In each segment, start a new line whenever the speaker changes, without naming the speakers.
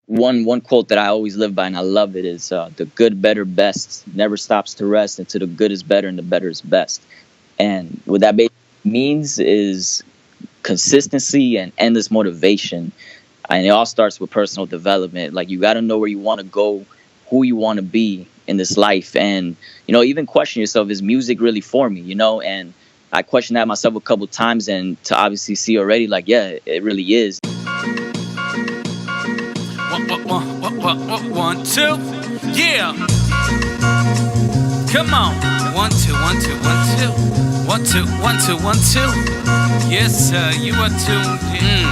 one quote that I always live by, and I love it, is the good, better, best never stops to rest until the good is better and the better is best. And what that basically means is consistency and endless motivation. And it all starts with personal development. Like, you got to know where you want to go, who you want to be in this life. And, even question yourself, is music really for me? And I questioned that myself a couple times, and to obviously see already, like, yeah, it really is.
One, two, yeah. Come on. 1, 2, 1, 2, 1, 2. 1, 2, 1, 2, 1, 2. Yes, sir, you are tuned in.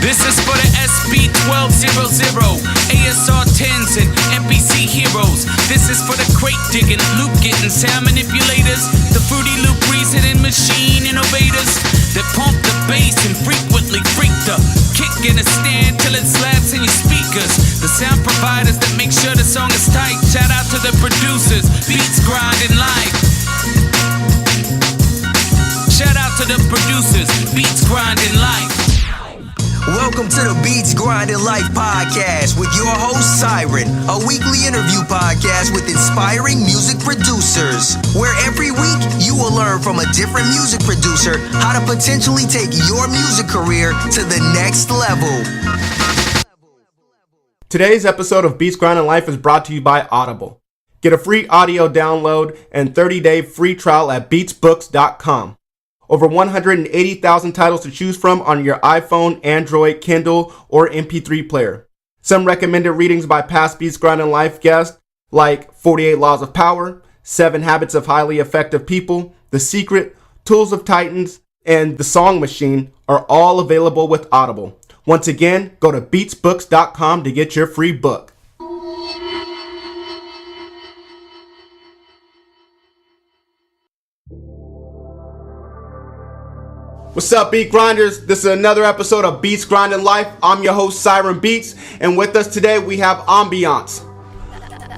This is for the SB1200, ASR 10s and NPC heroes. This is for the crate digging, loop getting, sound manipulators, the Fruity Loop reasoning machine innovators that pump the bass and frequently freak the kick in a stand till it slaps in your speakers. The sound providers that make sure the song is tight. Shout out to the producers, beats grinding live. Shout out to the producers, beats grinding live.
Welcome to the Beats Grinding Life podcast with your host, Siren, a weekly interview podcast with inspiring music producers, where every week you will learn from a different music producer how to potentially take your music career to the next level.
Today's episode of Beats Grinding Life is brought to you by Audible. Get a free audio download and 30-day free trial at beatsbooks.com. Over 180,000 titles to choose from on your iPhone, Android, Kindle, or MP3 player. Some recommended readings by past Beats Grinding Life guests like 48 Laws of Power, 7 Habits of Highly Effective People, The Secret, Tools of Titans, and The Song Machine are all available with Audible. Once again, go to beatsbooks.com to get your free book. What's up, Beat Grinders? This is another episode of Beats Grinding Life. I'm your host, Siren Beats, and with us today we have Ambiance.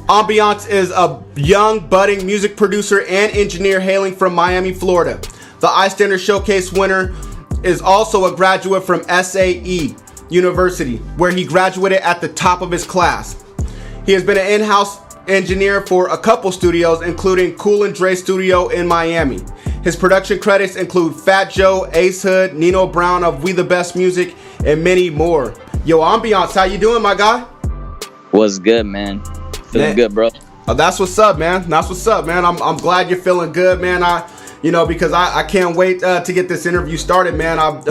Ambiance is a young, budding music producer and engineer hailing from Miami, Florida. The iStandard Showcase winner is also a graduate from SAE University, where he graduated at the top of his class. He has been an in-house engineer for a couple studios, including Cool and Dre Studio in Miami. His production credits include Fat Joe, Ace Hood, Nino Brown of We the Best Music, and many more. Yo, Ambiance, how you doing, my guy?
What's good, man? Feeling good, bro.
Oh, that's what's up, man. That's what's up, man. I'm glad you're feeling good, man. Because I can't wait to get this interview started, man. I've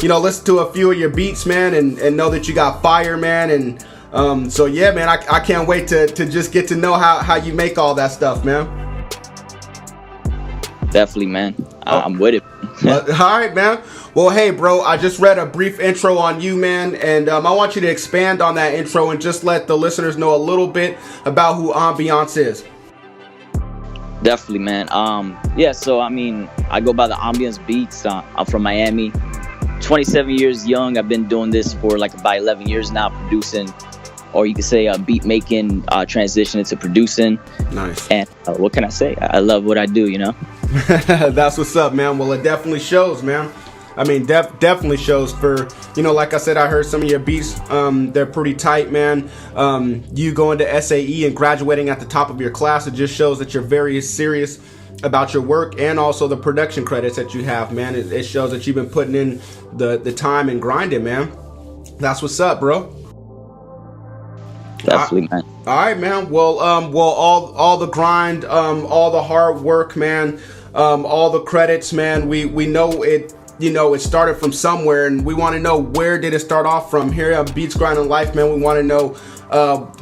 listened to a few of your beats, man, and know that you got fire, man. And so yeah, man, I can't wait to just get to know how you make all that stuff, man.
Definitely, man. I'm with it.
All right, man. Well, hey, bro, I just read a brief intro on you, man, and I want you to expand on that intro and just let the listeners know a little bit about who Ambiance is.
Definitely, man. So I go by the Ambiance Beats. I'm from Miami, 27 years young. I've been doing this for like about 11 years now, producing, or you could say beat making, transition into producing. Nice. And what can I say? I love what I do,
That's what's up, man. Well, it definitely shows, man. I mean, definitely shows for, like I said, I heard some of your beats. They're pretty tight, man. You going to SAE and graduating at the top of your class, it just shows that you're very serious about your work and also the production credits that you have, man. It shows that you've been putting in the time and grinding, man. That's what's up, bro.
Definitely, man.
All right, man. Well, all the grind, all the hard work, man, all the credits, man. We know it. It started from somewhere, and we want to know, where did it start off from? Here at Beats Grinding Life, man, we want to know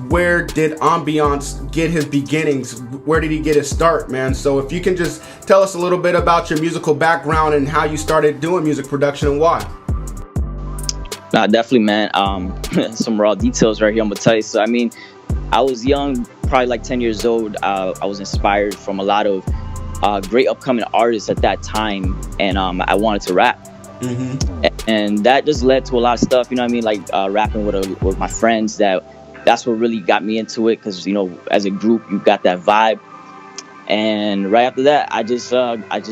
where did Ambiance get his beginnings? Where did he get his start, man? So if you can just tell us a little bit about your musical background and how you started doing music production and why.
Nah, definitely, man. Some raw details right here, I'm gonna tell you. So, I was young, probably like 10 years old. I was inspired from a lot of great upcoming artists at that time, and I wanted to rap. Mm-hmm. And that just led to a lot of stuff, like rapping with my friends. That's what really got me into it, because as a group, you got that vibe. And right after that, I just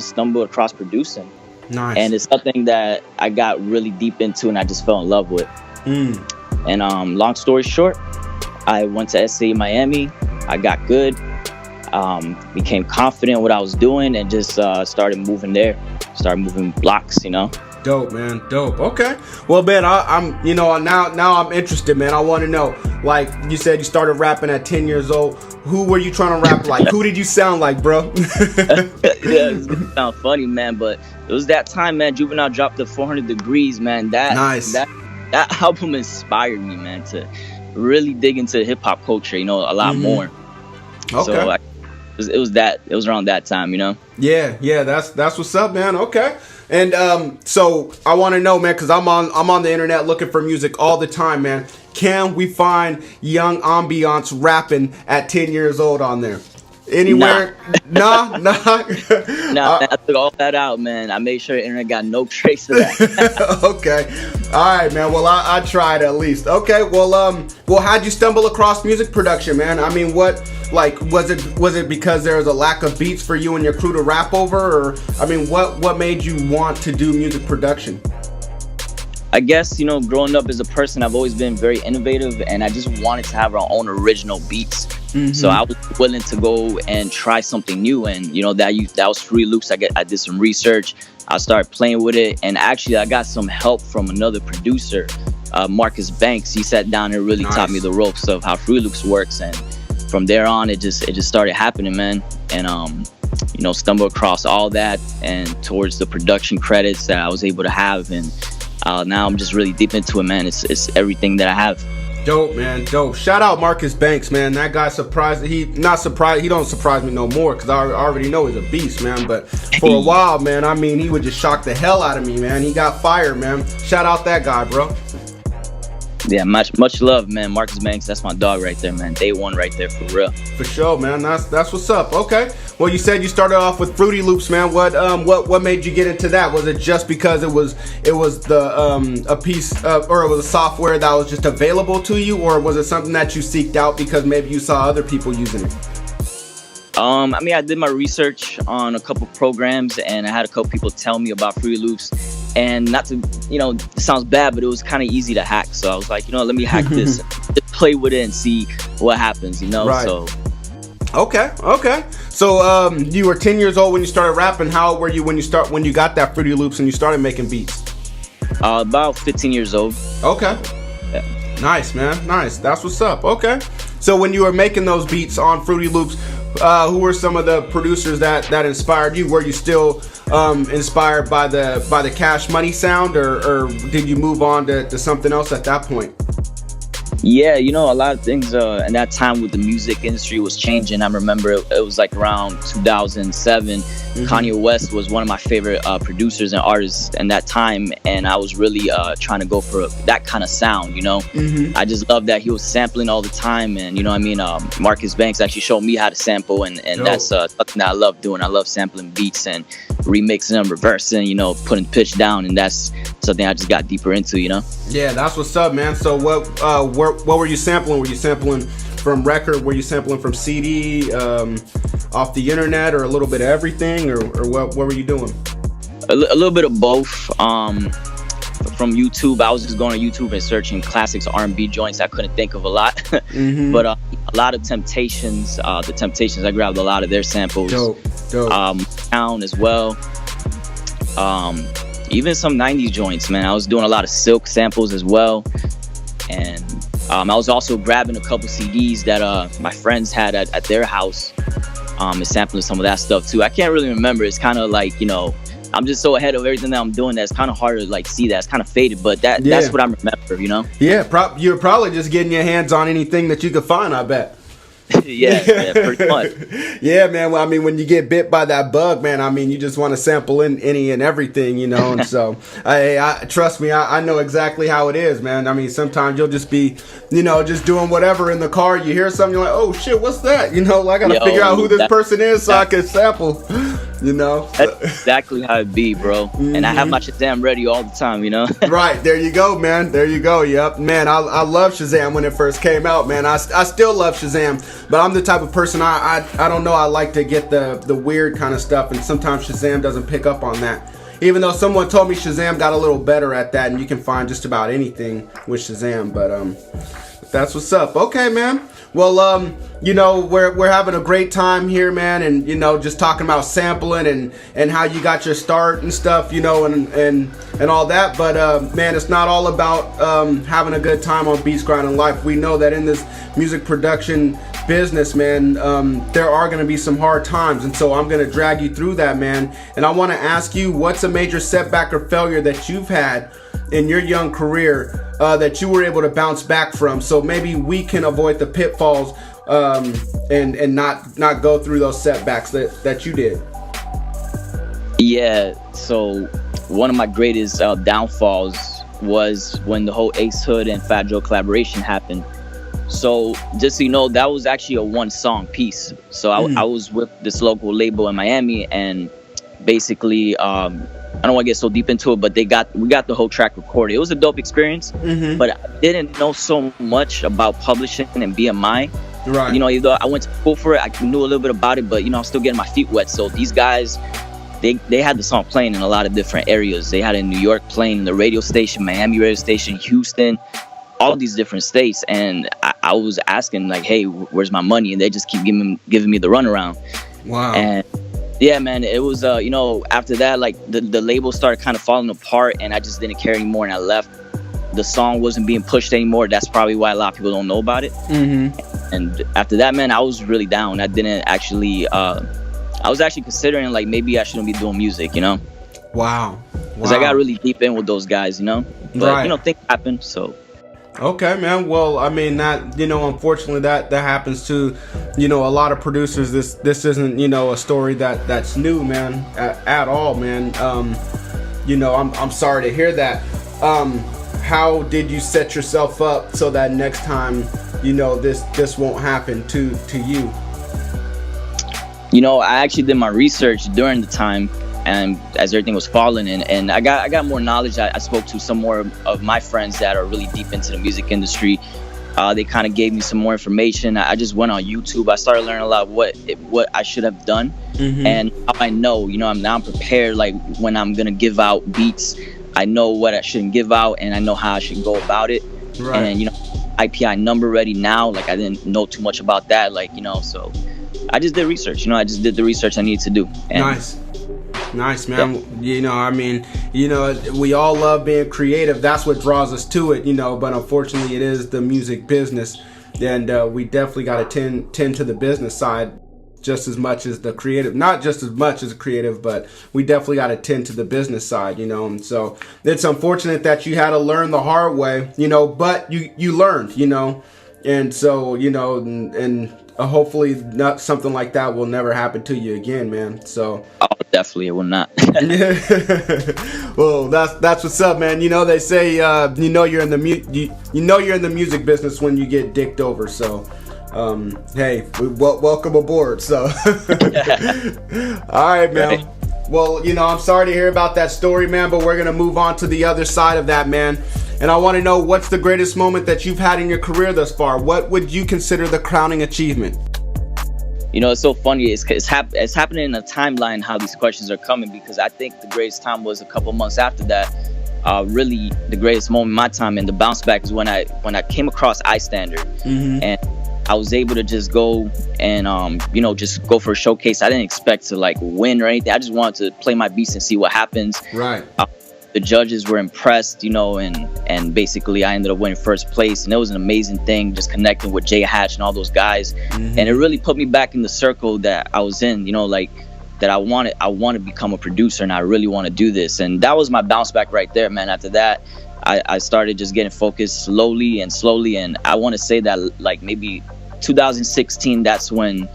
stumbled across producing. Nice. And it's something that I got really deep into and I just fell in love with. And long story short, I went to SC Miami. I got good, became confident in what I was doing, and just started moving there. Started moving blocks, you know.
Dope, man. Dope. Okay. Well, man, I'm now I'm interested, man. I want to know, like you said, you started rapping at 10 years old. Who were you trying to rap like? Who did you sound like, bro?
Yeah, it's gonna sound funny, man, but it was that time, man. Juvenile dropped the 400 Degrees, man.
Nice.
That album inspired me, man, to really dig into hip hop culture, you know, a lot more.
Okay.
So it was around that time, you know.
Yeah, that's what's up, man. Okay. And so I want to know, man, because I'm on the internet looking for music all the time, man. Can we find young Ambiance rapping at 10 years old on there? Anywhere? Nah.
Nah, I took all that out, man. I made sure the internet got no trace of that.
Okay. All right, man. Well, I tried at least. Okay. Well, how'd you stumble across music production, man? I mean, what, like, was it because there was a lack of beats for you and your crew to rap over, or I mean, what made you want to do music production?
I guess, you know, growing up as a person, I've always been very innovative, and I just wanted to have our own original beats. So I was willing to go and try something new, and you know that was Free Loops. I did some research. I started playing with it, and actually I got some help from another producer, Marcus Banks. He sat down and really taught me the ropes of how Free Loops works, and from there on, it just started happening, man. And you know, stumbled across all that, and towards the production credits that I was able to have, and now I'm just really deep into it, man. It's everything that I have.
Dope, man. Dope. Shout out Marcus Banks, man. That guy surprised. He don't surprise me no more, because I already know he's a beast, man. But for a while, man, I mean, he would just shock the hell out of me, man. He got fired, man. Shout out that guy, bro.
Yeah, much love, man. Marcus Banks, that's my dog right there, man. Day one right there, for real. For
sure, man. That's what's up. Okay. Well, you said you started off with Fruity Loops, man. What made you get into that? Was it just because it was the a piece of, or it was a software that was just available to you, or was it something that you seeked out because maybe you saw other people using it?
I mean, I did my research on a couple programs, and I had a couple people tell me about Fruity Loops. And not to, you know, it sounds bad, but it was kind of easy to hack. So I was like, you know, let me hack this, just play with it and see what happens, you know?
Right.
So.
Okay. So you were 10 years old when you started rapping. How old were you when you got that Fruity Loops and you started making beats?
About 15 years old.
Okay.
Yeah.
Nice, man. Nice. That's what's up. Okay. So when you were making those beats on Fruity Loops, who were some of the producers that inspired you? Were you still inspired by the Cash Money sound, or did you move on to something else at that point?
Yeah, you know, a lot of things in that time with the music industry was changing. I remember it was like around 2007. Kanye West was one of my favorite producers and artists in that time, and I was really trying to go for that kind of sound, you know. I just loved that he was sampling all the time, and you know what I mean, Marcus Banks actually showed me how to sample, and that's something that I love doing. I love sampling beats and remixing them, reversing, you know, putting pitch down, and that's something I just got deeper into, you know.
Yeah, that's what's up, man. So what were you sampling? Were you sampling from record? Were you sampling from CD, off the internet, or a little bit of everything, or what were you doing?
A little bit of both. From YouTube, I was just going on YouTube and searching classics R&B joints. I couldn't think of a lot, but a lot of Temptations. The Temptations, I grabbed a lot of their samples.
Dope.
Town as well. Even some 90s joints, man. I was doing a lot of Silk samples as well, and I was also grabbing a couple CDs that my friends had at their house, and sampling some of that stuff too. I can't really remember. It's kind of like, you know, I'm just so ahead of everything that I'm doing that it's kind of hard to like see that. It's kind of faded, but that's what I remember, you know?
Yeah, you're probably just getting your hands on anything that you could find, I bet.
yeah, pretty much.
Yeah, man. Well, I mean, when you get bit by that bug, man, I mean, you just want to sample in any and everything, you know. And so, I trust me, I know exactly how it is, man. I mean, sometimes you'll just be, you know, just doing whatever in the car. You hear something, you're like, oh shit, what's that? You know, I gotta figure out who this person is so I can sample. You know,
that's exactly how it be, bro. And I have my Shazam ready all the time, you know.
Right, there you go, man. There you go. Yep, man. I love Shazam when it first came out, man. I still love Shazam, but I'm the type of person I don't know. I like to get the weird kind of stuff, and sometimes Shazam doesn't pick up on that. Even though someone told me Shazam got a little better at that, and you can find just about anything with Shazam. But that's what's up. Okay, man. Well, you know, we're having a great time here, man, and you know, just talking about sampling and how you got your start and stuff, you know, and all that. But man, it's not all about having a good time on Beats Grinding Life. We know that in this music production business, man, there are going to be some hard times, and so I'm going to drag you through that, man. And I want to ask you, what's a major setback or failure that you've had in your young career that you were able to bounce back from, so maybe we can avoid the pitfalls and not go through those setbacks that you did?
Yeah, so one of my greatest downfalls was when the whole Ace Hood and Fat Joe collaboration happened. So just so you know, that was actually a one song piece. So I was with this local label in Miami, and basically I don't want to get so deep into it, but we got the whole track recorded. It was a dope experience, but I didn't know so much about publishing and BMI.
Right.
You know, even though I went to school for it, I knew a little bit about it, but you know, I'm still getting my feet wet. So these guys, they had the song playing in a lot of different areas. They had it in New York playing in the radio station, Miami radio station, Houston, all these different states. And I was asking like, hey, where's my money? And they just keep giving me the runaround.
Wow.
And yeah, man, it was, you know, after that, like the label started kind of falling apart, and I just didn't care anymore, and I left. The song wasn't being pushed anymore. That's probably why a lot of people don't know about it. And after that, man, I was really down. I didn't actually, I was actually considering like maybe I shouldn't be doing music, you know?
Wow.
Because I got really deep in with those guys, you know? But, you know, things happen, so.
Okay, man. Well, I mean, that, you know, unfortunately that happens to, you know, a lot of producers. This isn't, you know, a story that's new, man, at all, man. You know, I'm sorry to hear that. How did you set yourself up so that next time, you know, this won't happen to you?
You know, I actually did my research during the time, and as everything was falling, and I got more knowledge. I spoke to some more of my friends that are really deep into the music industry. They kind of gave me some more information. I just went on YouTube. I started learning a lot of what I should have done, and how I know, you know, I'm prepared. Like when I'm gonna give out beats, I know what I shouldn't give out, and I know how I should go about it. Right. And you know, IPI number ready now. Like I didn't know too much about that. Like, you know, so I just did research. You know, I just did the research I needed to do. And
Nice, man. Yeah. You know, I mean, you know, we all love being creative. That's what draws us to it, you know, but unfortunately it is the music business, and we definitely got to tend to the business side just as much as the creative. Not just as much as creative, but we definitely got to tend to the business side, you know. And so it's unfortunate that you had to learn the hard way, you know, but you learned, you know. And so, you know, and hopefully not something like that will never happen to you again, man. So
definitely it will not.
Well, that's what's up, man. You know, they say you know you're in the music business when you get dicked over. So hey, welcome aboard. So all right, man. Well, you know, I'm sorry to hear about that story, man, but we're gonna move on to the other side of that, man. And I want to know, what's the greatest moment that you've had in your career thus far? What would you consider the crowning achievement?
You know, it's so funny. It's happening in a timeline how these questions are coming, because I think the greatest time was a couple months after that. Really, the greatest moment in my time and the bounce back is when I came across iStandard, and I was able to just go and you know, just go for a showcase. I didn't expect to like win or anything. I just wanted to play my beats and see what happens. Right. The judges were impressed, you know, and basically I ended up winning first place, and it was an amazing thing, just connecting with Jay Hatch and all those guys, and it really put me back in the circle that I was in, you know, like that I want to become a producer, and I really want to do this, and that was my bounce back right there, man. After that, I started just getting focused slowly, and I want to say that like maybe 2016, that's when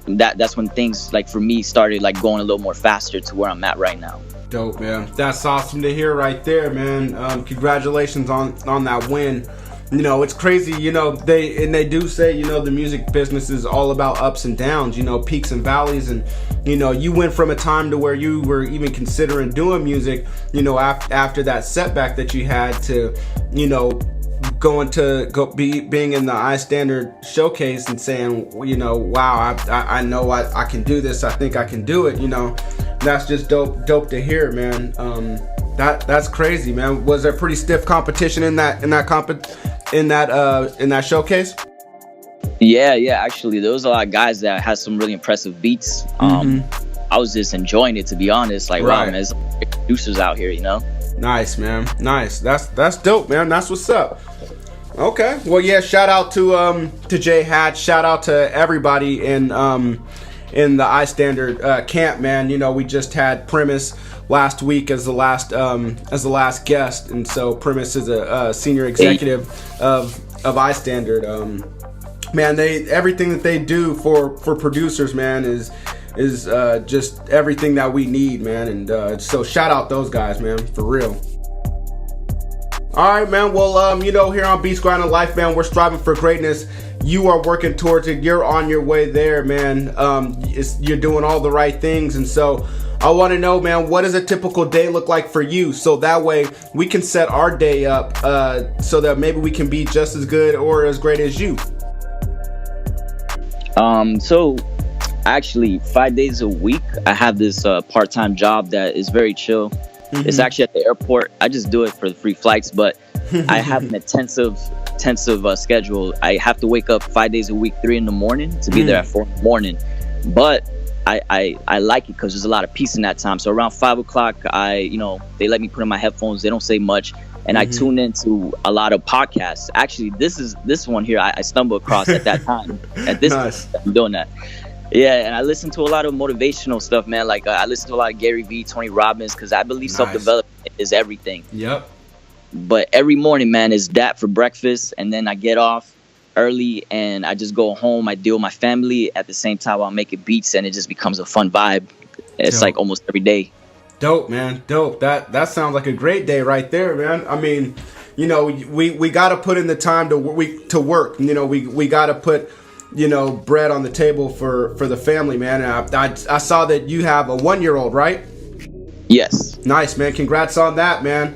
that's when things like for me started like going a little more faster to where I'm at right now.
Dope, man. That's awesome to hear right there, man. Congratulations on that win. You know, it's crazy, you know, they do say, you know, the music business is all about ups and downs, you know, peaks and valleys, and you know, you went from a time to where you were even considering doing music, you know, after that setback that you had, to, you know, being in the iStandard showcase and saying, you know, wow, I know I can do this. I think I can do it, you know. that's just dope to hear, man. That's crazy, man. Was there pretty stiff competition in that showcase?
Yeah. Actually, there was a lot of guys that had some really impressive beats. I was just enjoying it, to be honest. Like, wow, man, there's producers out here, you know. Nice,
man. Nice. That's dope, man. That's what's up. Okay. Well, yeah. Shout out to J Hatch. Shout out to everybody in the iStandard camp, man. You know, we just had Premise last week as the last guest, and so Premise is a senior executive of iStandard. Man, everything that they do for producers, man, is just everything that we need, man. And so shout out those guys, man, for real. All right, man. Well, you know, here on Beats Grinding Life, man, we're striving for greatness. You are working towards it. You're on your way there, man. You're doing all the right things. And so I want to know, man, what does a typical day look like for you? So that way we can set our day up so that maybe we can be just as good or as great as you.
So actually 5 days a week, I have this part-time job that is very chill. It's actually at the airport. I just do it for the free flights, but I have an intensive schedule. I have to wake up 5 days a week, 3 a.m. to be there at 4 a.m. But I like it because there's a lot of peace in that time. So around 5 o'clock, they let me put in my headphones. They don't say much. And I tune into a lot of podcasts. Actually, this one here, I stumbled across at that time. At this
nice.
time, I'm doing that. Yeah, and I listen to a lot of motivational stuff, man. Like I listen to a lot of Gary Vee, Tony Robbins, because I believe self-development is everything.
Yep.
But every morning, man, is that for breakfast, and then I get off early and I just go home. I deal with my family at the same time while I'm making beats, and it just becomes a fun vibe. It's like almost every day.
Dope, man. Dope. That sounds like a great day right there, man. I mean, you know, we got to put in the time to work. You know, we got to put, you know, bread on the table for the family, man. And I saw that you have a 1-year-old, right?
Yes.
Nice, man. Congrats on that, man.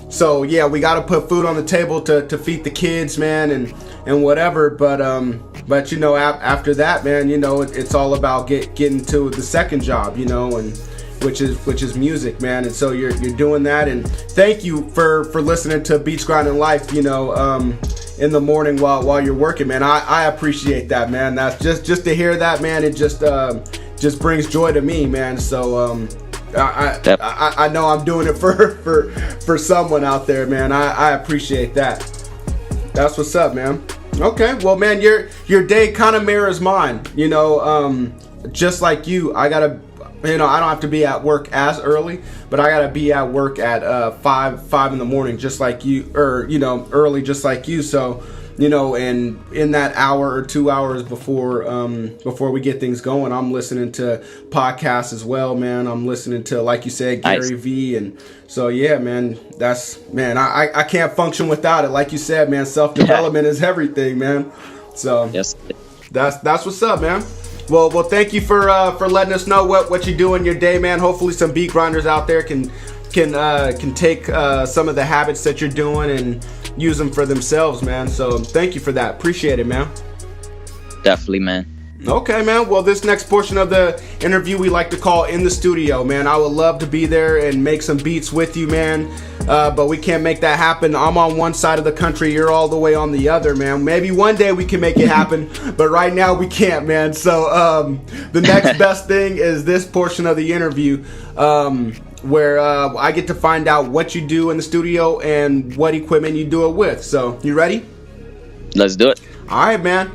So yeah, we got to put food on the table to feed the kids, man, and whatever. But you know, after that, man, you know, it's all about getting to the second job, you know, and which is music, man. And so you're doing that. And thank you for listening to Beats Grinding Life, you know, in the morning while you're working, man. I appreciate that, man. That's just to hear that, man. It just brings joy to me, man. So I know I'm doing it for someone out there, man. I appreciate that. That's what's up, man. Okay, well, man, your day kind of mirrors mine. You know, just like you, I gotta. You know, I don't have to be at work as early, but I gotta be at work at 5 in the morning, just like you, or you know, early, just like you. So, you know, and in that hour or 2 hours before we get things going, I'm listening to podcasts as well, man. I'm listening to, like you said, Gary Vee, and so yeah, man. I can't function without it. Like you said, man, self-development is everything, man. So
yes,
that's what's up, man. Well, thank you for letting us know what you do in your day, man. Hopefully, some beat grinders out there can take some of the habits that you're doing and use them for themselves, man. So, thank you for that. Appreciate it, man.
Definitely, man.
Okay, man. Well, this next portion of the interview we like to call In the Studio, man. I would love to be there and make some beats with you, man. But we can't make that happen. I'm on one side of the country. You're all the way on the other, man. Maybe one day we can make it happen, but right now we can't, man. So the next best thing is this portion of the interview where I get to find out what you do in the studio and what equipment you do it with. So, you ready?
Let's do it.
All right, man.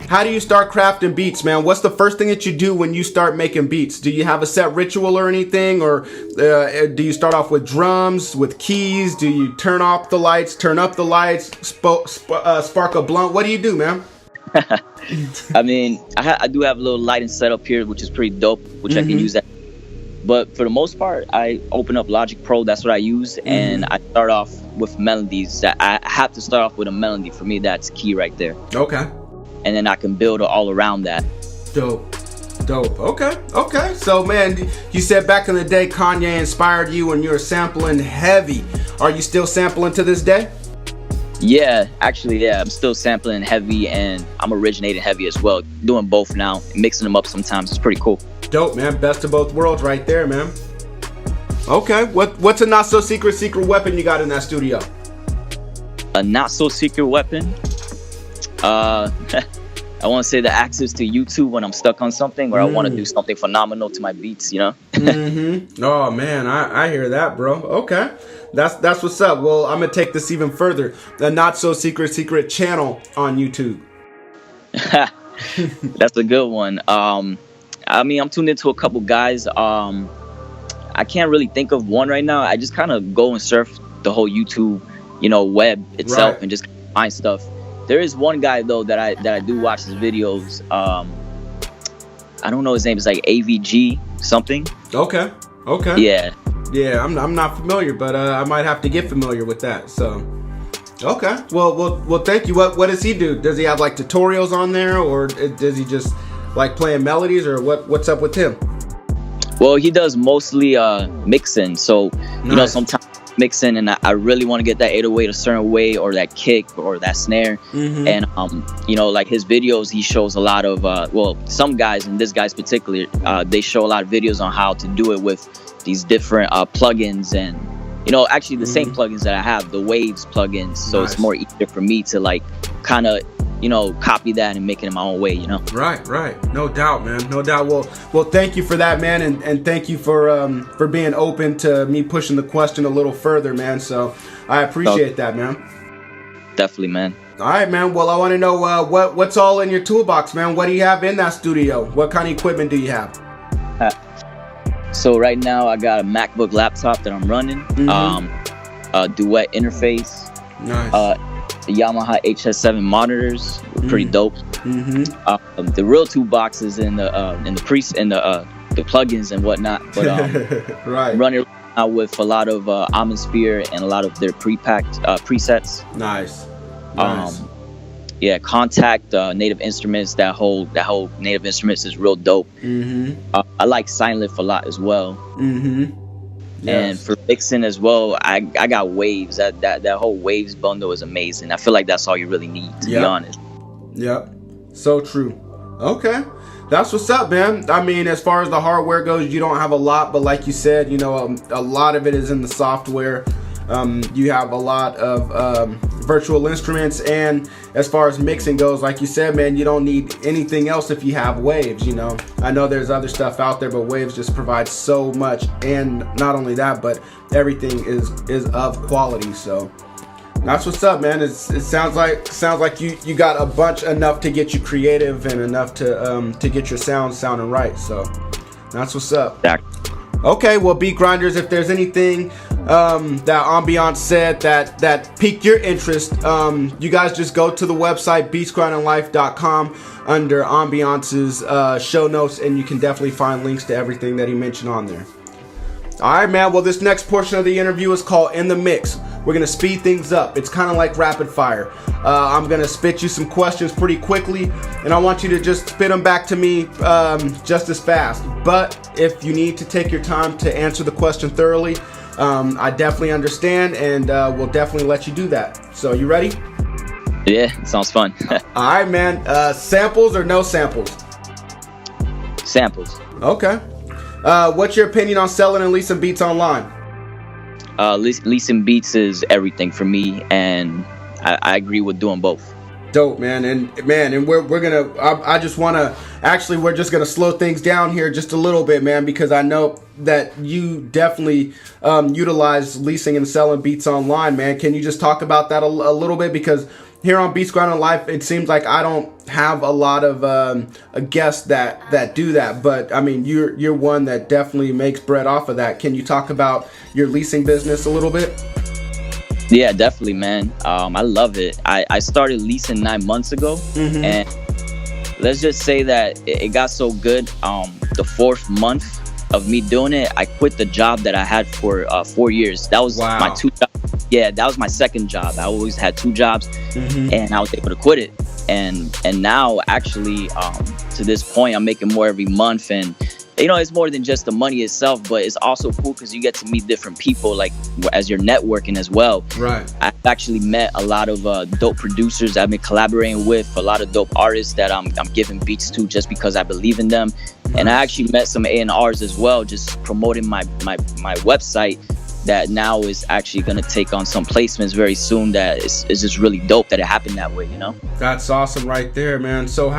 How do you start crafting beats, man? What's the first thing that you do when you start making beats? Do you have a set ritual or anything? Or do you start off with drums, with keys? Do you turn off the lights, turn up the lights, spark a blunt? What do you do, man?
I mean, I do have a little lighting setup here, which is pretty dope, which I can use that. But for the most part, I open up Logic Pro. That's what I use. And I start off with melodies. That I have to start off with a melody. For me, that's key right there.
Okay.
And then I can build all around that.
Dope. Okay. So, man, you said back in the day Kanye inspired you when you were sampling heavy. Are you still sampling to this day?
Yeah, actually, yeah. I'm still sampling heavy, and I'm originating heavy as well. Doing both now, mixing them up sometimes. It's pretty cool.
Dope, man. Best of both worlds right there, man. Okay, what's a not so secret weapon you got in that studio?
A not so secret weapon? I want to say the access to YouTube when I'm stuck on something, or I want to do something phenomenal to my beats, you know?
Oh man, I hear that, bro. Okay, that's what's up. Well, I'm gonna take this even further. The not so secret channel on YouTube.
That's a good one. I mean, I'm tuned into a couple guys. I can't really think of one right now. I just kind of go and surf the whole YouTube, web itself,
right,
and just find stuff. There is one guy though that I do watch his videos. I don't know his name. It's like AVG something.
Okay.
Yeah.
I'm not familiar, but I might have to get familiar with that. So, okay. Well, thank you. What does he do? Does he have like tutorials on there, or does he just like playing melodies, or what's up with him?
Well, he does mostly mixing. So,
Nice.
sometimes mixing, and I really want to get that 808 a certain way, or that kick, or that snare. And like his videos, he shows a lot of some guys, and this guy's particularly, they show a lot of videos on how to do it with these different plugins, and actually the same plugins that I have, the Waves plugins. So
Nice.
It's more easier for me to like kind of copy that and make it in my own way.
Right. No doubt, man. No doubt. Well, thank you for that, man, and thank you for being open to me pushing the question a little further, man. So I appreciate that, man.
Definitely, man.
All right, man. Well, I want to know what's all in your toolbox, man. What do you have in that studio? What kind of equipment do you have?
So right now I got a MacBook laptop that I'm running. A Duet interface.
Nice.
The Yamaha HS7 monitors were pretty dope. The real toolbox is in the plugins and whatnot. But
right.
I'm running now with a lot of Ambiance and a lot of their pre-packed presets.
Nice.
Contact, Native Instruments. That whole Native Instruments is real dope. I like Silent a lot as well.
Yes.
And for mixing as well, I got Waves. That whole Waves bundle is amazing. I feel like that's all you really need, to be honest.
Yep. So true. Okay. That's what's up, man. I mean, as far as the hardware goes, you don't have a lot, but like you said, a lot of it is in the software. You have a lot of virtual instruments, and as far as mixing goes, like you said, man, you don't need anything else if you have Waves. I know there's other stuff out there, but Waves just provides so much, and not only that, but everything is of quality. So that's what's up, man. It sounds like you got a bunch enough to get you creative and enough to get your sounding right. So that's what's up. Okay, well, Beat Grinders, if there's anything that Ambiance said that piqued your interest, you guys just go to the website beatsgrindinglife.com under Ambiance's show notes, and you can definitely find links to everything that he mentioned on there. All right, man. Well, this next portion of the interview is called In the Mix. We're going to speed things up. It's kind of like rapid fire. I'm going to spit you some questions pretty quickly, and I want you to just spit them back to me just as fast. But if you need to take your time to answer the question thoroughly, I definitely understand, and we'll definitely let you do that. So, you ready?
Yeah, sounds fun.
All right, man. Samples or no samples?
Samples.
Okay. What's your opinion on selling and leasing beats online?
Leasing beats is everything for me, and I agree with doing both.
Dope, man. And we're gonna I just want to actually, we're just gonna slow things down here just a little bit, man, because I know that you definitely utilize leasing and selling beats online, man. Can you just talk about that a little bit? Because here on Beats Grinding Life, it seems like I don't have a lot of guests that do that, but I mean, you're one that definitely makes bread off of that. Can you talk about your leasing business a little bit?
Yeah, definitely, man. I love it. I started leasing 9 months ago, and let's just say that it got so good. The 4th month of me doing it, I quit the job that I had for 4 years. That was my 2 jobs. Yeah, that was my 2nd job. I always had 2 jobs, and I was able to quit it. And now, actually, to this point, I'm making more every month, and it's more than just the money itself, but it's also cool because you get to meet different people, like as you're networking as well.
Right.
I've actually met a lot of dope producers I've been collaborating with, a lot of dope artists that I'm giving beats to just because I believe in them, And I actually met some A&Rs as well, just promoting my website that now is actually going to take on some placements very soon. That is just really dope that it happened that way, you know?
That's awesome right there, man. So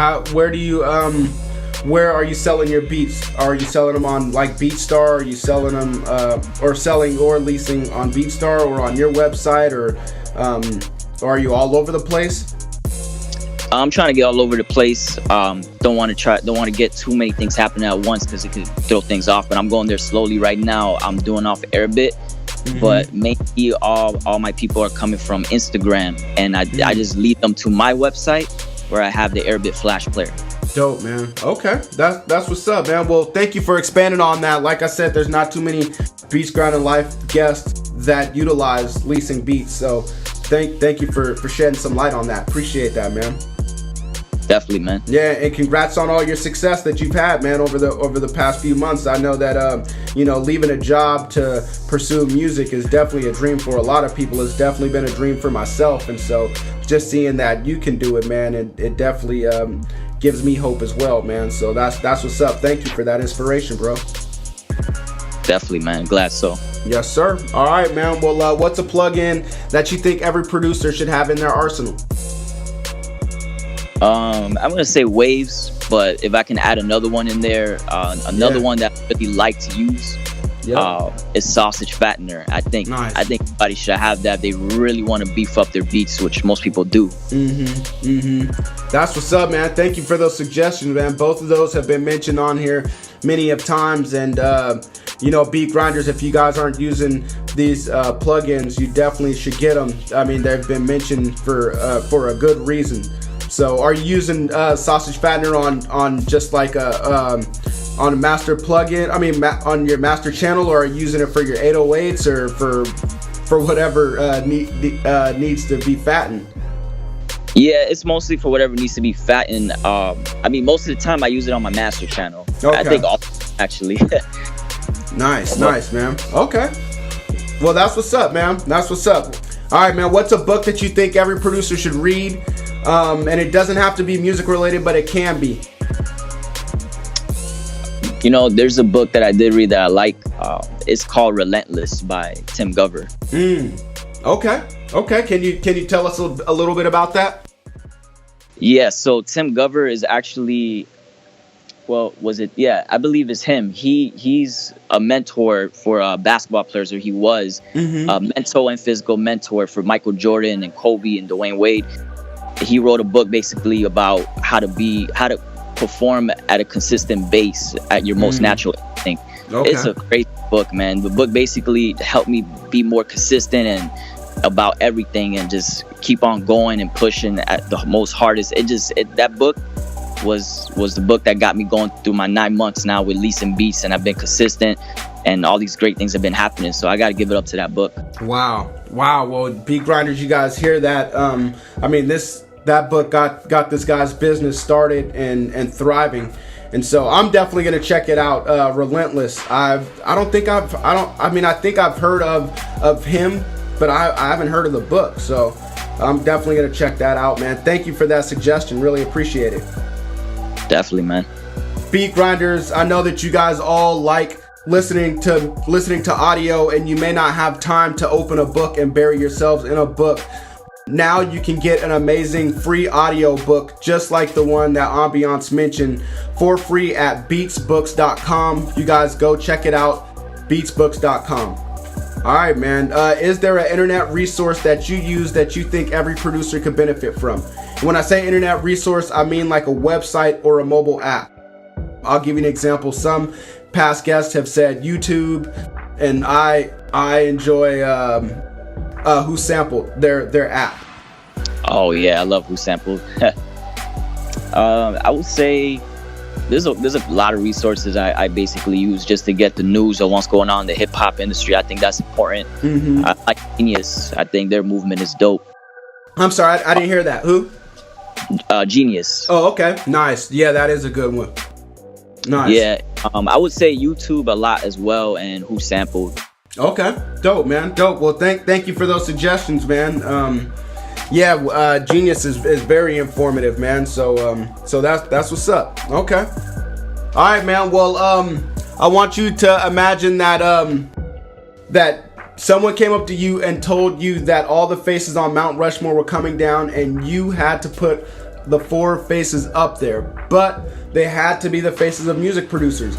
where are you selling your beats? Are you selling them on like BeatStar? Are you selling them or leasing on BeatStar or on your website, or are you all over the place?
I'm trying to get all over the place. Don't want to get too many things happening at once because it could throw things off. But I'm going there slowly right now. I'm doing off Airbit, but mainly all my people are coming from Instagram, and I just lead them to my website where I have the Airbit Flash player.
Dope, man. Okay, that's what's up, man. Well, thank you for expanding on that. Like I said, there's not too many Beats Grinding Life guests that utilize leasing beats, so thank you for shedding some light on that. Appreciate that, man.
Definitely, man.
Yeah, and congrats on all your success that you've had, man, over the past few months. I know that leaving a job to pursue music is definitely a dream for a lot of people. It's definitely been a dream for myself, and so just seeing that you can do it, man, it definitely gives me hope as well, man. So that's what's up. Thank you for that inspiration, bro.
Definitely, man. Glad so.
Yes, sir. All right, man. Well, what's a plug-in that you think every producer should have in their arsenal?
I'm gonna say Waves, but if I can add another one in there, one that I really like to use, is Sausage Fattener. I think everybody should have that. They really want to beef up their beats, which most people do.
That's what's up, man. Thank you for those suggestions, man. Both of those have been mentioned on here many of times, and beat grinders, if you guys aren't using these plugins, you definitely should get them. I mean, they've been mentioned for a good reason. So are you using Sausage Fattener on just like on a master plugin? I mean, on your master channel, or are you using it for your 808s or for whatever needs to be fattened?
Yeah, it's mostly for whatever needs to be fattened. I mean, most of the time I use it on my master channel. Okay. I think actually.
Nice, man. Okay. Well, that's what's up, man. That's what's up. All right, man. What's a book that you think every producer should read? And it doesn't have to be music related, but it can be.
There's a book that I did read that I like. It's called Relentless by Tim Gover.
Okay. Can you tell us a little bit about that?
Yeah. So Tim Gover is actually, I believe it's him. He's a mentor for basketball players, or he was a mental and physical mentor for Michael Jordan and Kobe and Dwayne Wade. He wrote a book basically about how to perform at a consistent base at your most natural instinct. Okay. It's a great book, man. The book basically helped me be more consistent and about everything, and just keep on going and pushing at the most hardest. That book was the book that got me going through my 9 months now with leasing beats, and I've been consistent, and all these great things have been happening. So I got to give it up to that book. Wow.
Well, beat grinders, you guys hear that? I mean, that book got this guy's business started and thriving, and so I'm definitely gonna check it out. Relentless. I think I've heard of him, but I haven't heard of the book. So I'm definitely gonna check that out, man. Thank you for that suggestion. Really appreciate it.
Definitely, man.
Beat grinders, I know that you guys all like listening to audio, and you may not have time to open a book and bury yourselves in a book. Now you can get an amazing free audio book just like the one that Ambiance mentioned for free at beatsbooks.com. You guys go check it out, beatsbooks.com. All right, man. Is there an internet resource that you use that you think every producer could benefit from? When I say internet resource, I mean like a website or a mobile app. I'll give you an example. Some past guests have said YouTube, and I enjoy Who Sampled, their app.
Oh yeah, I love Who Sampled. I would say there's a lot of resources I basically use just to get the news of what's going on in the hip hop industry. I think that's important. I like Genius. I think their movement is dope.
I'm sorry, I didn't hear that. Who?
Genius.
Oh, okay. Nice. Yeah, that is a good one. Nice.
Yeah. I would say YouTube a lot as well, and Who Sampled.
Okay. Dope, man. Dope. Well, thank you for those suggestions, man. Genius is very informative, man. So that's what's up. Okay. All right, man. Well, I want you to imagine that that someone came up to you and told you that all the faces on Mount Rushmore were coming down, and you had to put the 4 faces up there, but they had to be the faces of music producers.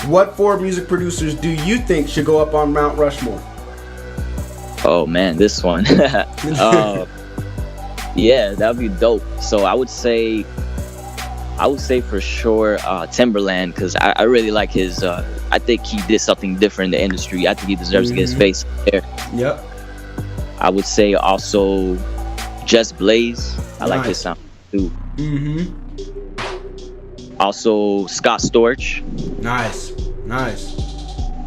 What 4 music producers do you think should go up on Mount Rushmore?
Oh man, this one. Yeah, that'd be dope. So I would say for sure Timberland, because I really like his. I think he did something different in the industry. I think he deserves to get his face there.
Yep.
I would say also Just Blaze. I like his sound too. Also Scott Storch.
Nice.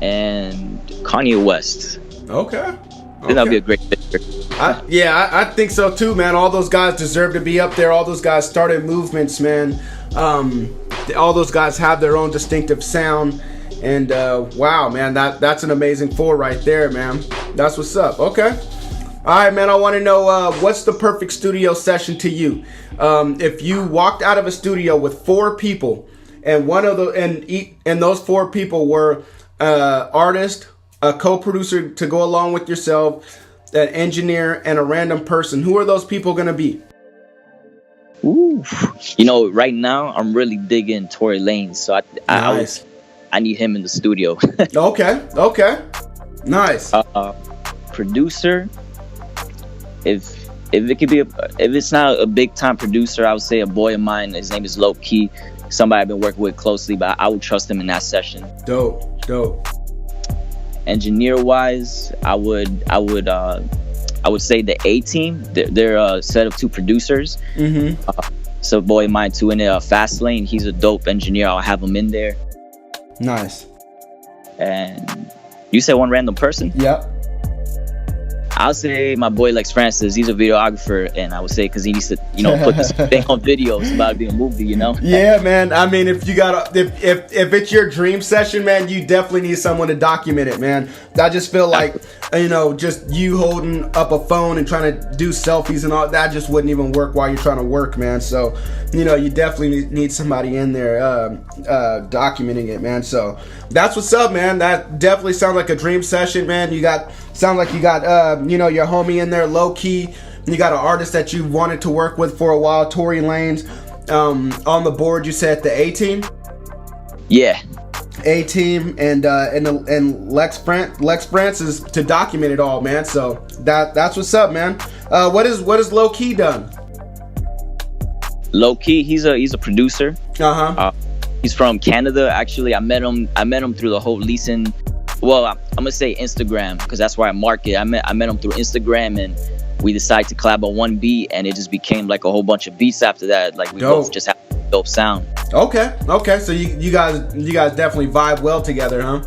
And Kanye West.
Okay.
I think that'd be a great picture.
I think so too, man. All those guys deserve to be up there. All those guys started movements, man. All those guys have their own distinctive sound. And wow, man, that's an amazing 4 right there, man. That's what's up. Okay. All right, man. I want to know what's the perfect studio session to you. If you walked out of a studio with 4 people, and one of the and those 4 people were artist, a co-producer to go along with yourself, an engineer, and a random person, who are those people going to be?
Ooh, right now I'm really digging Tory Lanez, so I need him in the studio.
Okay, nice.
Producer, if it could be if it's not a big time producer, I would say a boy of mine. His name is Low Key, somebody I've been working with closely, but I would trust him in that session.
Dope.
Engineer wise, I would say the A team. They're a set of 2 producers. So boy of mine too in Fast Lane. He's a dope engineer. I'll have him in there.
Nice.
And you said one random person?
Yep.
I'll say my boy Lex Francis. He's a videographer, and I would say because he needs to, put this thing on video. It's about to be a movie,
Yeah, man. I mean, if it's your dream session, man, you definitely need someone to document it, man. I just feel like, just you holding up a phone and trying to do selfies and all that just wouldn't even work while you're trying to work, man. So, you definitely need somebody in there documenting it, man. So that's what's up, man. That definitely sounds like a dream session, man. Sounds like you got your homie in there, Low Key. You got an artist that you wanted to work with for a while, Tory Lanez. On the board, you said the A team.
Yeah.
A team and Lex Francis to document it all, man. So that's what's up, man. What is Low Key done?
Low Key, he's a producer. He's from Canada. Actually, I met him through the whole leasing. Well, I'm gonna say Instagram because that's where I market. I met him through Instagram, and we decided to collab on one beat, and it just became like a whole bunch of beats after that. Like we both just have a dope sound. Okay. So you guys definitely vibe well together, huh?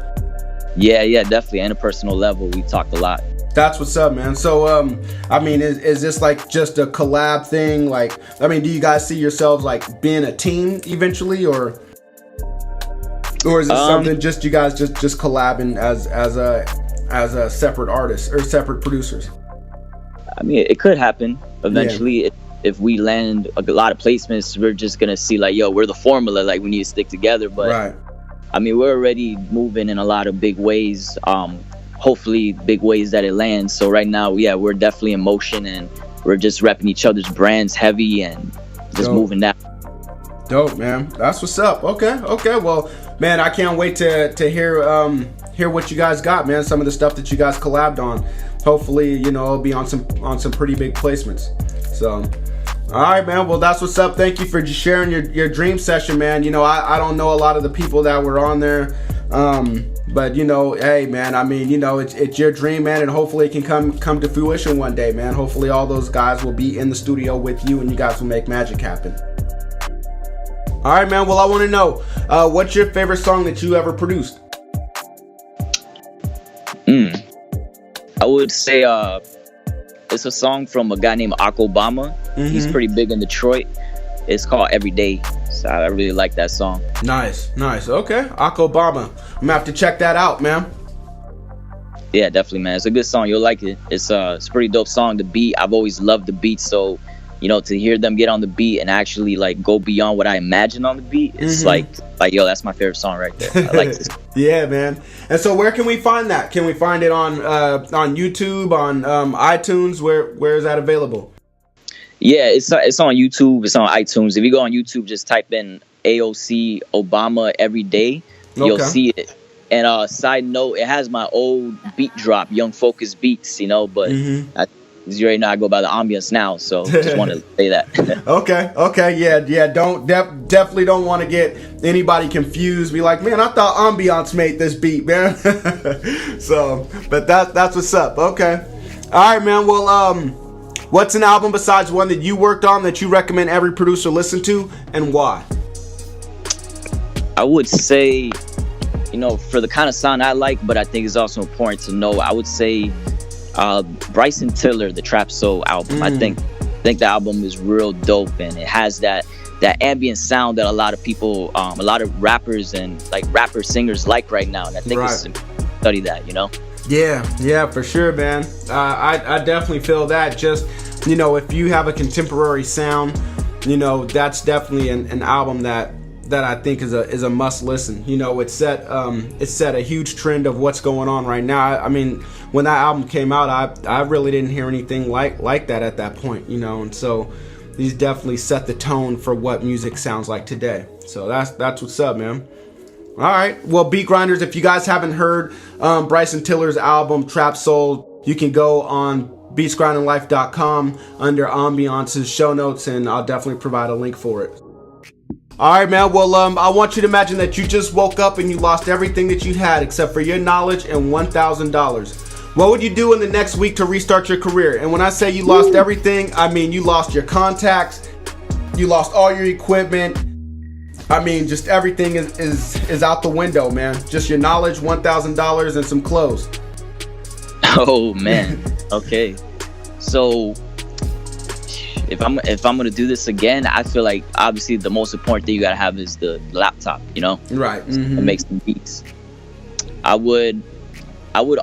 Yeah, definitely. On a personal level, we talked a lot.
That's what's up, man. So, I mean, is this like just a collab thing? Like, I mean, do you guys see yourselves like being a team eventually, or is it something just you guys just collabing as a separate artist or separate producers?
I mean, it could happen eventually. Yeah. If we land a lot of placements, we're just gonna see like, yo, we're the formula. Like, we need to stick together. But
right.
I mean, we're already moving in a lot of big ways. Hopefully, big ways that it lands. So right now, we're definitely in motion, and we're just repping each other's brands heavy and just moving that. Dope, man. That's what's up. Okay. Well, man, I can't wait to hear what you guys got, man. Some of the stuff that you guys collabed on. Hopefully, it'll be on some pretty big placements. So, all right, man. Well, that's what's up. Thank you for just sharing your dream session, man. I don't know a lot of the people that were on there, but hey, man. I mean, it's your dream, man, and hopefully it can come to fruition one day, man. Hopefully, all those guys will be in the studio with you, and you guys will make magic happen. All right, man. Well, I want to know what's your favorite song that you ever produced? I would say it's a song from a guy named Obama. Mm-hmm. He's pretty big in Detroit. It's called Everyday. So I really like that song. Nice. Okay, Obama. I'm gonna have to check that out, man. Yeah, definitely, man. It's a good song. You'll like it. It's a pretty dope song. The beat, I've always loved the beat, so to hear them get on the beat and actually like go beyond what I imagined on the beat, it's
Mm-hmm.
like yo, that's my favorite song right there. I like this.
Yeah, man. And so where can we find that? Can we find it on YouTube, on iTunes? Where is that available?
Yeah, it's on YouTube, it's on iTunes. If you go on YouTube, just type in AOC Obama Every Day, you'll see it. And side note, it has my old beat drop, Young Focus Beats, but as you already know, I go by the Ambiance now, so just want to say that.
Okay, yeah. Definitely don't want to get anybody confused. Be like, man, I thought Ambiance made this beat, man. So, but that's what's up. Okay, all right, man. Well, what's an album besides one that you worked on that you recommend every producer listen to, and why?
I would say, for the kind of sound I like, but I think it's also important to know, I would say Bryson Tiller, the Trap Soul album. I think the album is real dope, and it has that ambient sound that a lot of people, a lot of rappers and like rapper singers like right now. And I think it's important to study that,
Yeah, for sure, man. I definitely feel that. Just, if you have a contemporary sound, that's definitely an album that I think is a must listen. It set a huge trend of what's going on right now. I mean, when that album came out, I really didn't hear anything like that at that point, and so these definitely set the tone for what music sounds like today. So that's what's up, man. All right, well, Beat Grinders, if you guys haven't heard Bryson Tiller's album Trap Soul, you can go on beatsgrindinglife.com under Ambiance's show notes, and I'll definitely provide a link for it. All right, man. Well, I want you to imagine that you just woke up and you lost everything that you had except for your knowledge and $1,000. What would you do in the next week to restart your career? And when I say you lost everything, I mean you lost your contacts, you lost all your equipment. I mean, just everything is out the window, man. Just your knowledge, $1,000, and some clothes.
Oh man. Okay. So if I'm gonna do this again, I feel like obviously the most important thing you gotta have is the laptop,
Right.
It makes the beats. I would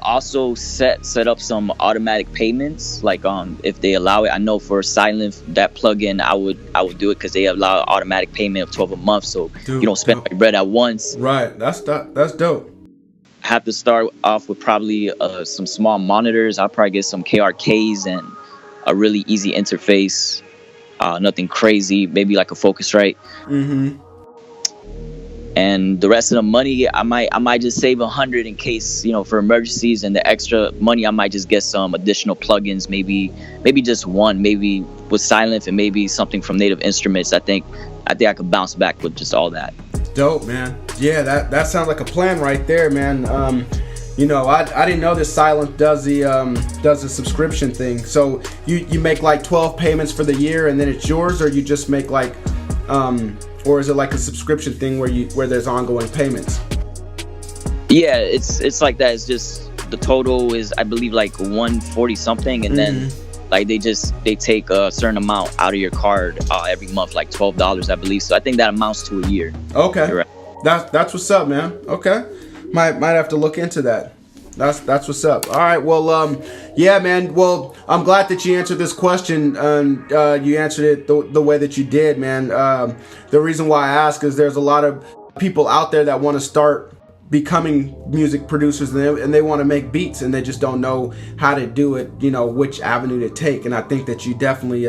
also set up some automatic payments, like if they allow it. I know for Silent, that plugin, I would do it because they allow automatic payment of $12 a month, so you don't spend all your bread at once.
Right. That's dope.
I have to start off with probably some small monitors. I'll probably get some KRKs and a really easy interface, nothing crazy, maybe like a Focusrite. And the rest of the money, I might just save 100 in case, for emergencies, and the extra money I might just get some additional plugins, maybe just one, maybe with Silent, and maybe something from Native Instruments. I think I could bounce back with just all that.
Dope, man. Yeah, that sounds like a plan right there, man. I didn't know that Silent does the subscription thing. So you make like 12 payments for the year and then it's yours, or you just make like or is it like a subscription thing where there's ongoing payments?
Yeah, it's like that. It's just the total is, I believe, like 140 something, and then like they take a certain amount out of your card every month, like $12, I believe. So I think that amounts to a year.
Okay,
right.
That's what's up, man. Okay, might have to look into that. That's what's up. All right, well, yeah, man. Well, I'm glad that you answered this question, and you answered it the way that you did, man. The reason why I ask is there's a lot of people out there that want to start becoming music producers, and they want to make beats, and they just don't know how to do it, which avenue to take. And I think that you definitely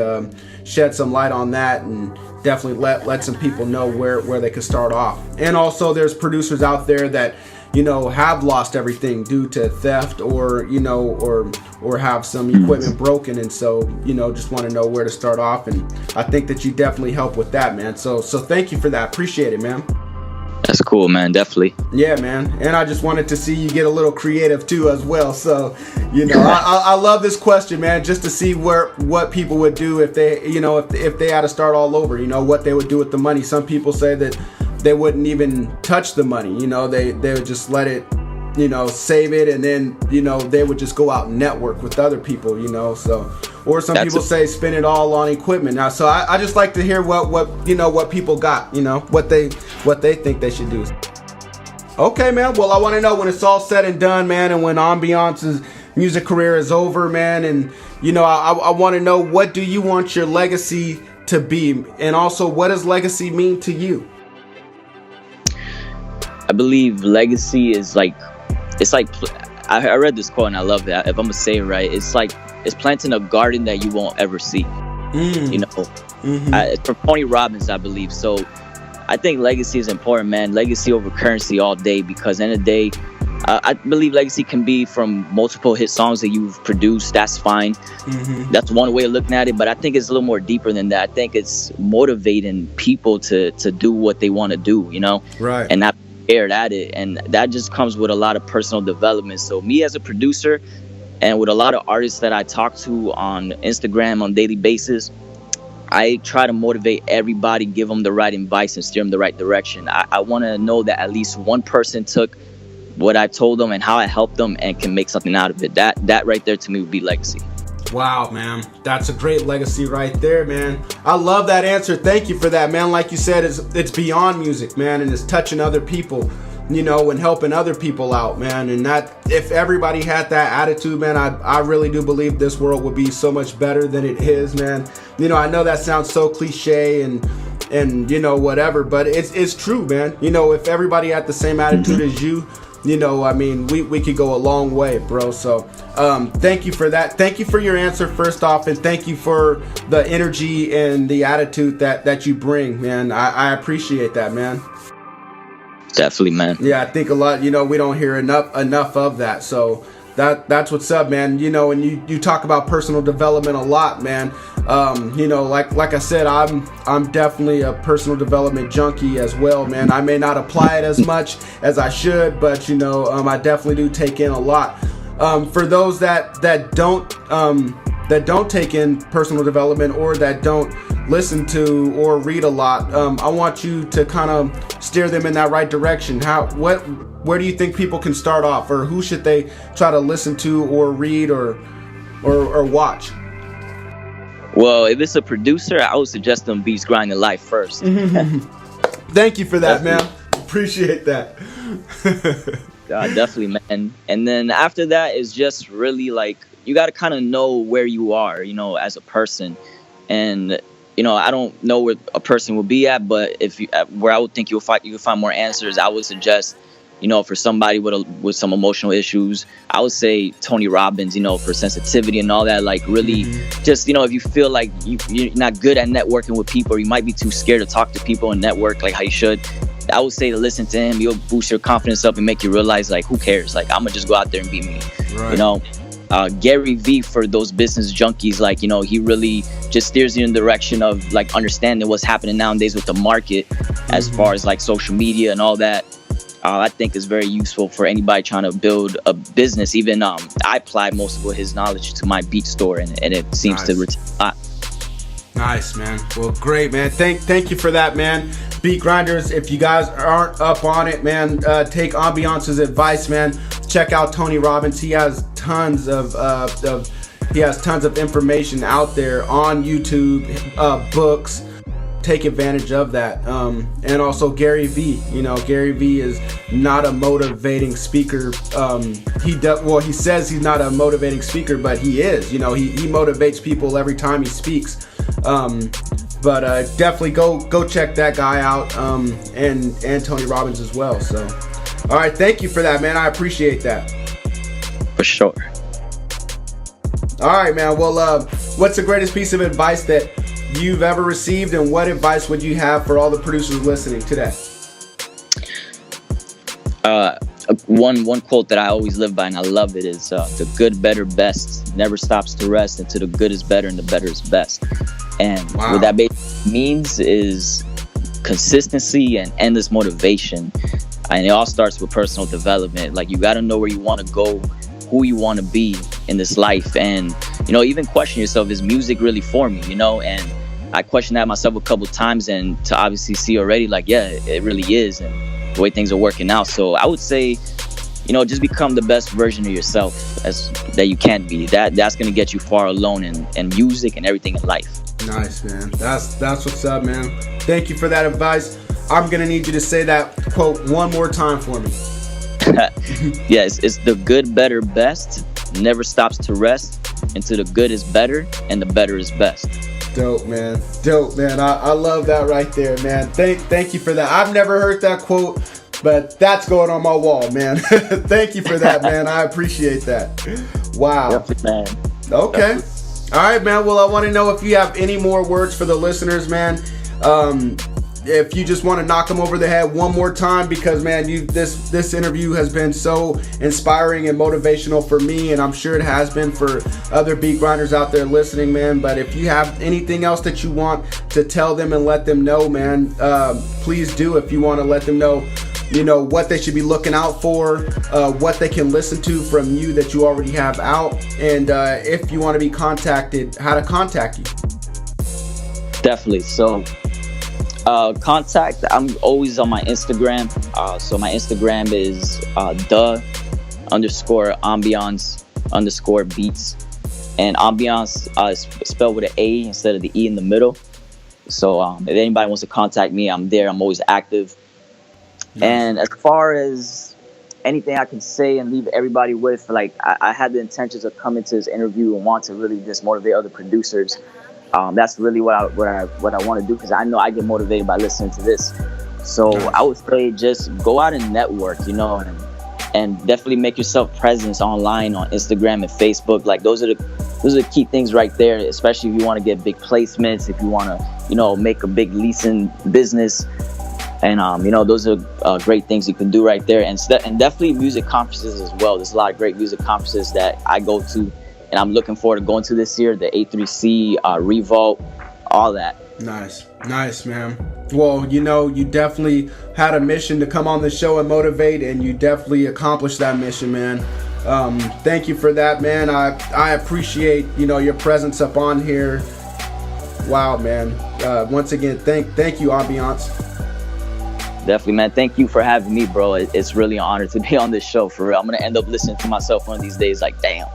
shed some light on that, and definitely let some people know where they could start off. And also, there's producers out there that have lost everything due to theft or have some equipment broken, and so just want to know where to start off. And I think that you definitely help with that, man. So thank you for that. Appreciate it, man.
That's cool, man. Definitely.
Yeah, man. And I just wanted to see you get a little creative too as well. So I love this question, man, just to see what people would do if they if they had to start all over, what they would do with the money. Some people say that they wouldn't even touch the money, they would just let it, save it, and then they would just go out and network with other people, so, or some people say spend it all on equipment. Now, so I just like to hear what people got, what they think they should do. Okay, man. Well, I want to know when it's all said and done, man, and when Ambiance's music career is over, man, and I want to know, what do you want your legacy to be? And also, what does legacy mean to you?
I believe legacy is like, I read this quote and I love that. If I'm gonna say it right, it's planting a garden that you won't ever see. It's from Tony Robbins, I believe. So I think legacy is important, man. Legacy over currency all day, because in the end of the day, I believe legacy can be from multiple hit songs that you've produced. That's fine. That's one way of looking at it. But I think it's a little more deeper than that. I think it's motivating people to do what they want to do,
Right.
And not scared at it. And that just comes with a lot of personal development. So me as a producer, and with a lot of artists that I talk to on Instagram on a daily basis, I try to motivate everybody, give them the right advice and steer them the right direction. I want to know that at least one person took what I told them and how I helped them and can make something out of it. That right there to me would be legacy.
Wow, man. That's a great legacy right there, man. I love that answer. Thank you for that, man. Like you said, it's beyond music, man, and it's touching other people, and helping other people out, man. And that, if everybody had that attitude, man, I really do believe this world would be so much better than it is, man. I know that sounds so cliche and whatever, but it's true, man. If everybody had the same attitude as you, we could go a long way, bro. So thank you for that. Thank you for your answer, first off, and thank you for the energy and the attitude that you bring, man. I appreciate that, man.
Definitely, man.
Yeah, I think a lot, we don't hear enough of that. So that's what's up, man. And you talk about personal development a lot, man. Like I said, I'm definitely a personal development junkie as well, man. I may not apply it as much as I should, but I definitely do take in a lot. For those that don't take in personal development, or that don't listen to or read a lot, I want you to kind of steer them in that right direction. Where do you think people can start off, or who should they try to listen to or read or watch?
Well, if it's a producer, I would suggest them Beats Grinding Life first.
Thank you for that, man. Appreciate that.
Definitely, man. And then after that is just really like, you got to kind of know where you are, as a person. And I don't know where a person will be at, but where I would think you can find more answers, I would suggest, for somebody with some emotional issues, I would say Tony Robbins, for sensitivity and all that. Like, really, just, if you feel like you're not good at networking with people, or you might be too scared to talk to people and network like how you should, I would say to listen to him. He'll boost your confidence up and make you realize, like, who cares? Like, I'm gonna just go out there and be me. Right. Gary Vee, for those business junkies, like, he really just steers you in the direction of like understanding what's happening nowadays with the market, as far as like social media and all that. I think is very useful for anybody trying to build a business. Even I apply most of his knowledge to my beat store, and it seems to retain a lot.
Nice, man. Well, great, man. Thank you for that, man. Beat grinders, if you guys aren't up on it, man, take Ambiance's advice, man. Check out Tony Robbins. He has tons of information out there on YouTube, books. Take advantage of that. And also Gary Vee. Gary Vee is not a motivating speaker. He says he's not a motivating speaker, but he is. He motivates people every time he speaks. But definitely go check that guy out, and Tony Robbins as well. So, all right, thank you for that, man. I appreciate that.
For sure.
All right, man. Well, what's the greatest piece of advice that you've ever received, and what advice would you have for all the producers listening today?
One quote that I always live by, and I love it, is the good, better, best never stops to rest until the good is better and the better is best. And what that basically means is consistency and endless motivation. And it all starts with personal development. Like, you got to know where you want to go, who you want to be in this life, and even question yourself, is music really for me? And I questioned that myself a couple times, and to obviously see already, like, yeah, it really is, and the way things are working out. So I would say, just become the best version of yourself that you can be. That's gonna get you far alone in music and everything in life.
Nice, man. That's what's up, man. Thank you for that advice. I'm gonna need you to say that quote one more time for me.
Yes, it's the good, better, best never stops to rest into the good is better and the better is best.
Dope, man. Dope, man. I love that right there, man. Thank you for that. I've never heard that quote, but that's going on my wall, man. Thank you for that, man. I appreciate that. Wow.
Definitely, man.
Okay.
Definitely.
All right, man. Well, I want to know if you have any more words for the listeners, man. If you just want to knock them over the head one more time, because, man, this interview has been so inspiring and motivational for me, and I'm sure it has been for other beat grinders out there listening, man. But if you have anything else that you want to tell them and let them know, man, please do. If you want to let them know, what they should be looking out for, what they can listen to from you that you already have out, and if you want to be contacted, how to contact you.
Definitely. So contact, I'm always on my Instagram. So my Instagram is _ambiance_beats, and ambiance is spelled with an A instead of the E in the middle. So if anybody wants to contact me, I'm there. I'm always active. Nice. And as far as anything I can say and leave everybody with, like, I had the intentions of coming to this interview and want to really just motivate other producers. That's really what I want to do, because I know I get motivated by listening to this. So I would say just go out and network, and definitely make yourself presence online on Instagram and Facebook. Like, those are the key things right there, especially if you want to get big placements, if you want to, make a big leasing business. And, those are great things you can do right there. And definitely music conferences as well. There's a lot of great music conferences that I go to, and I'm looking forward to going to this year, the A3C, Revolt, all that.
Nice, man. Well, you definitely had a mission to come on the show and motivate, and you definitely accomplished that mission, man. Thank you for that, man. I appreciate, your presence up on here. Wow, man. Once again, thank you, Ambiance.
Definitely, man. Thank you for having me, bro. It's really an honor to be on this show, for real. I'm going to end up listening to myself one of these days like, damn.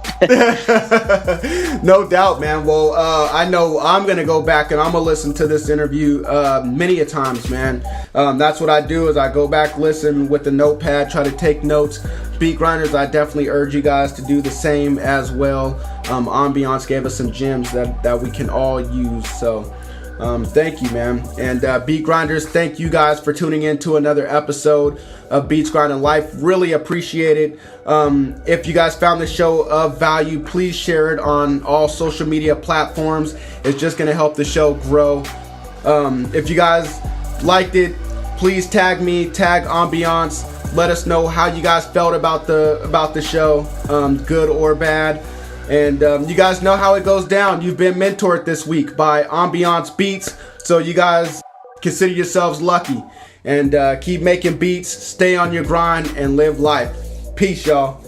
No doubt, man. Well, I know I'm going to go back and I'm going to listen to this interview many a times, man. That's what I do, is I go back, listen with the notepad, try to take notes. Beat grinders, I definitely urge you guys to do the same as well. Ambiance gave us some gems that we can all use, so... thank you, man. And Beat Grinders, thank you guys for tuning in to another episode of Beats Grinding Life. Really appreciate it. If you guys found the show of value, please share it on all social media platforms. It's just going to help the show grow. If you guys liked it, please tag me, tag Ambiance. Let us know how you guys felt about the show, good or bad. And you guys know how it goes down. You've been mentored this week by Ambiance Beats. So you guys consider yourselves lucky. And keep making beats, stay on your grind, and live life. Peace, y'all.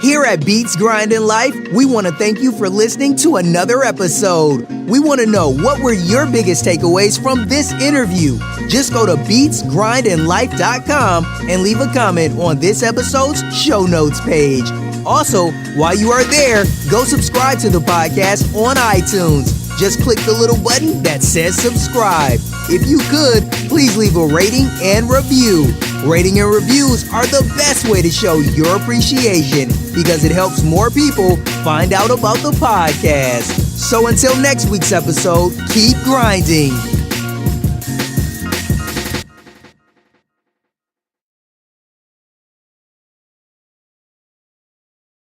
Here at Beats Grinding Life, we want to thank you for listening to another episode. We want to know, what were your biggest takeaways from this interview? Just go to beatsgrindinglife.com and leave a comment on this episode's show notes page. Also, while you are there, go subscribe to the podcast on iTunes. Just click the little button that says subscribe. If you could, please leave a rating and review. Rating and reviews are the best way to show your appreciation, because it helps more people find out about the podcast. So until next week's episode, keep grinding.